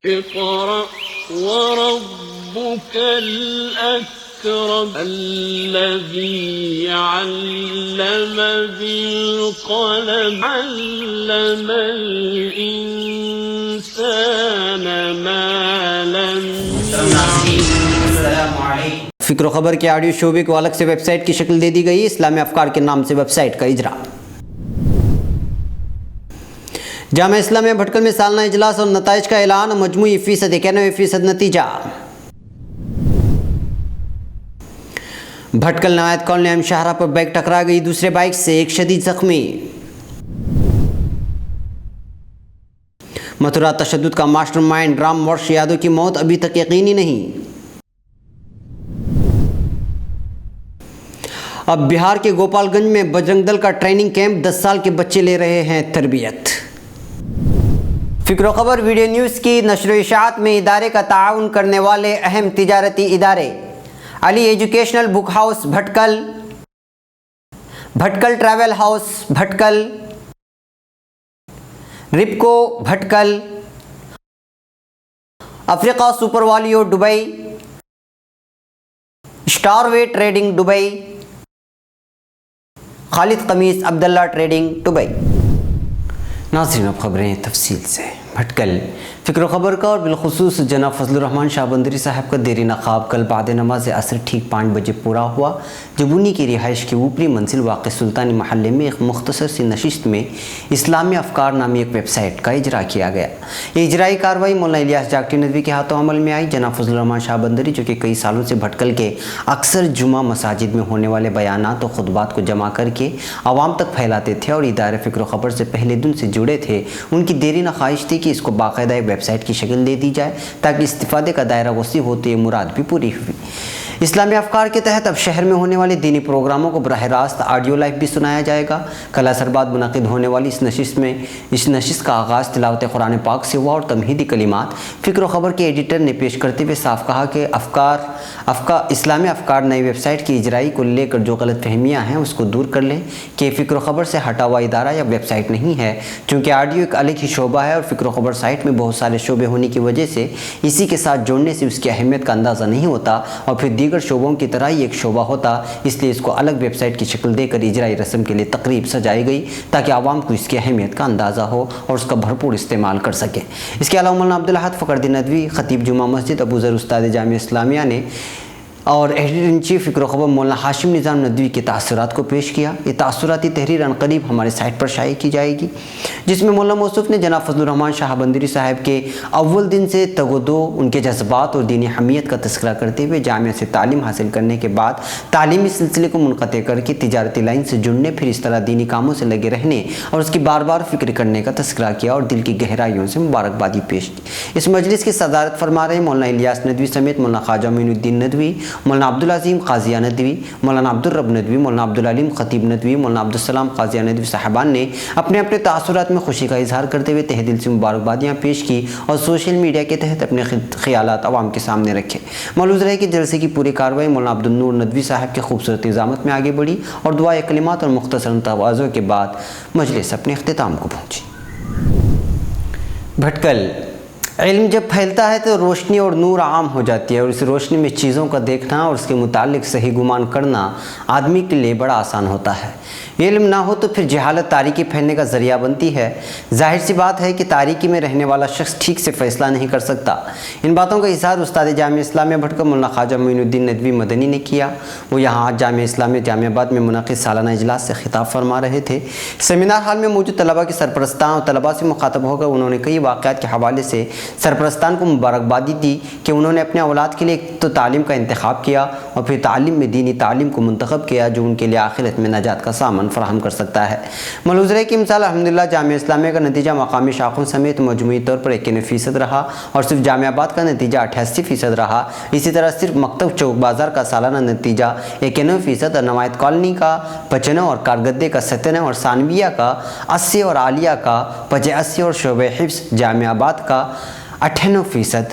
اقرأ وربك الأكرم الذي علم بالقلم علم الإنسان ما لم يعلم. فکر و خبر کے آڈیو شعبے کو الگ سے ویب سائٹ کی شکل دے دی گئی. اسلامی افکار کے نام سے ویب سائٹ کا اجرا. جامعہ اسلامیہ بھٹکل میں سالانہ اجلاس اور نتائج کا اعلان. مجموعی 91% نتیجہ. بھٹکل نوایت کالونی اہم شاہراہ پر بائک ٹکرا گئی دوسرے بائک سے, ایک شدید زخمی. متھرا تشدد کا ماسٹر مائنڈ رام ورش یادو کی موت ابھی تک یقینی نہیں. اب بہار کے گوپال گنج میں بجرنگ دل کا ٹریننگ کیمپ, 10 سال کے بچے لے رہے ہیں تربیت. فکر و خبر ویڈیو نیوز کی نشر و اشاعت میں ادارے کا تعاون کرنے والے اہم تجارتی ادارے علی educational book house بھٹکل, بھٹکل travel house بھٹکل, رپکو بھٹکل, افریقہ سپر والیو دبئی, اسٹار وے ٹریڈنگ دبئی, خالد قمیص عبداللہ ٹریڈنگ دبئی. ناظرین اب خبریں تفصیل سے. بھٹکل فکر و خبر کا اور بالخصوص جناب فضل الرحمان شاہ بندری صاحب کا دیرینہ خواب کل بعد نماز عصر ٹھیک 5 بجے پورا ہوا, جب انہی کی رہائش کی اوپری منزل واقع سلطانی محلے میں ایک مختصر سی نشست میں اسلامی افکار نامی ایک ویب سائٹ کا اجرا کیا گیا. یہ اجرائی کارروائی مولانا الیاس جاگٹی ندوی کے ہاتھوں عمل میں آئی. جناب فضل الرحمان شاہ بندری جو کہ کئی سالوں سے بھٹکل کے اکثر جمعہ مساجد میں ہونے والے بیانات و خطبات کو جمع کر کے عوام تک پھیلاتے تھے اور ادارے فکر و خبر سے پہلے دن سے جڑے تھے, ان کی دیرینہ خواہش تھی کہ اس کو باقاعدہ ایک ویب سائٹ کی شکل دے دی جائے تاکہ استفادے کا دائرہ وسیع ہوتے یہ مراد بھی پوری ہوئی. اسلامی افکار کے تحت اب شہر میں ہونے والے دینی پروگراموں کو براہ راست آڈیو لائیو بھی سنایا جائے گا. کل عصر بعد منعقد ہونے والی اس نشست کا آغاز تلاوت قرآن پاک سے ہوا اور تمہیدی کلمات فکر و خبر کے ایڈیٹر نے پیش کرتے ہوئے صاف کہا کہ اسلامی افکار نئی ویب سائٹ کی اجرائی کو لے کر جو غلط فہمیاں ہیں اس کو دور کر لیں کہ فکر و خبر سے ہٹا ہوا ادارہ یا ویب سائٹ نہیں ہے, چونکہ آڈیو ایک الگ ہی شعبہ ہے اور فکر و خبر سائٹ میں بہت سارے شعبے ہونے کی وجہ سے اسی کے ساتھ جوڑنے سے اس کی اہمیت کا اندازہ نہیں ہوتا اور پھر دیگر شعبوں کی طرح ہی ایک شعبہ ہوتا, اس لیے اس کو الگ ویب سائٹ کی شکل دے کر اجرائی رسم کے لیے تقریب سجائی گئی تاکہ عوام کو اس کی اہمیت کا اندازہ ہو اور اس کا بھرپور استعمال کر سکیں. اس کے علاوہ مولانا عبدالاحد فخردین ندوی خطیب جمعہ مسجد ابو ذر استاد جامعہ اسلامیہ نے اور ایڈیٹر ان چیف فکر و خبر مولانا ہاشم نظام ندوی کے تاثرات کو پیش کیا. یہ تاثراتی تحریر عنقریب ہمارے سائٹ پر شائع کی جائے گی, جس میں مولانا موصوف نے جناب فضل الرحمان شاہ بندری صاحب کے اول دن سے تگ و دو, ان کے جذبات اور دینی حمیت کا تذکرہ کرتے ہوئے جامعہ سے تعلیم حاصل کرنے کے بعد تعلیمی سلسلے کو منقطع کر کے تجارتی لائن سے جڑنے, پھر اس طرح دینی کاموں سے لگے رہنے اور اس کی بار بار فکر کرنے کا تذکرہ کیا اور دل کی گہرائیوں سے مبارکبادی پیش کی. اس مجلس کی صدارت فرما رہے مولانا الیاس ندوی سمیت مولانا خواجہ معین الدین ندوی, مولانا عبدالعظیم قاضیہ ندوی, مولانا عبدالرب ندوی, مولانا عبدالعلیم خطیب ندوی, مولانا عبدالسلام قاضیہ ندوی صاحبان نے اپنے اپنے تاثرات میں خوشی کا اظہار کرتے ہوئے تہ دل سے مبارکبادیاں پیش کی اور سوشل میڈیا کے تحت اپنے خیالات عوام کے سامنے رکھے. ملحوظ رہے کہ جلسے کی پوری کارروائی مولانا عبدالنور ندوی صاحب کے خوبصورت نظامت میں آگے بڑھی اور دعائے کلمات اور مختصر تواضع کے بعد مجلس اپنے اختتام کو پہنچی. بھٹکل علم جب پھیلتا ہے تو روشنی اور نور عام ہو جاتی ہے اور اس روشنی میں چیزوں کا دیکھنا اور اس کے متعلق صحیح گمان کرنا آدمی کے لیے بڑا آسان ہوتا ہے. یہ علم نہ ہو تو پھر جہالت تاریکی پھیلنے کا ذریعہ بنتی ہے. ظاہر سی بات ہے کہ تاریکی میں رہنے والا شخص ٹھیک سے فیصلہ نہیں کر سکتا. ان باتوں کا اظہار استاد جامعہ اسلامیہ بھٹکل مولانا خواجہ معین الدین ندوی مدنی نے کیا. وہ یہاں آج جامعہ اسلامیہ جامعہ آباد میں منعقد سالانہ اجلاس سے خطاب فرما رہے تھے. سیمینار ہال میں موجود طلباء کے سرپرستان اور طلباء سے مخاطب ہو کر انہوں نے کئی واقعات کے حوالے سے سرپرستان کو مبارکبادی دی کہ انہوں نے اپنے اولاد کے لیے تو تعلیم کا انتخاب کیا اور پھر تعلیم میں دینی تعلیم کو منتخب کیا جو ان کے لیے آخرت میں نجات کا سامان فراہم کر سکتا ہے. ملحوظ ہے کہ مثال الحمدللہ جامعہ اسلامیہ کا نتیجہ مقامی شاخوں سمیت مجموعی طور پر 91% رہا اور صرف جامعہ آباد کا نتیجہ 88% رہا. اسی طرح صرف مکتب چوک بازار کا سالانہ نتیجہ 91% اور نوایت کالونی کا 95 اور کارگدے کا 97 اور ثانویہ کا 80 اور عالیہ کا 85 اور شعبہ حفظ جامعہ آباد کا 98%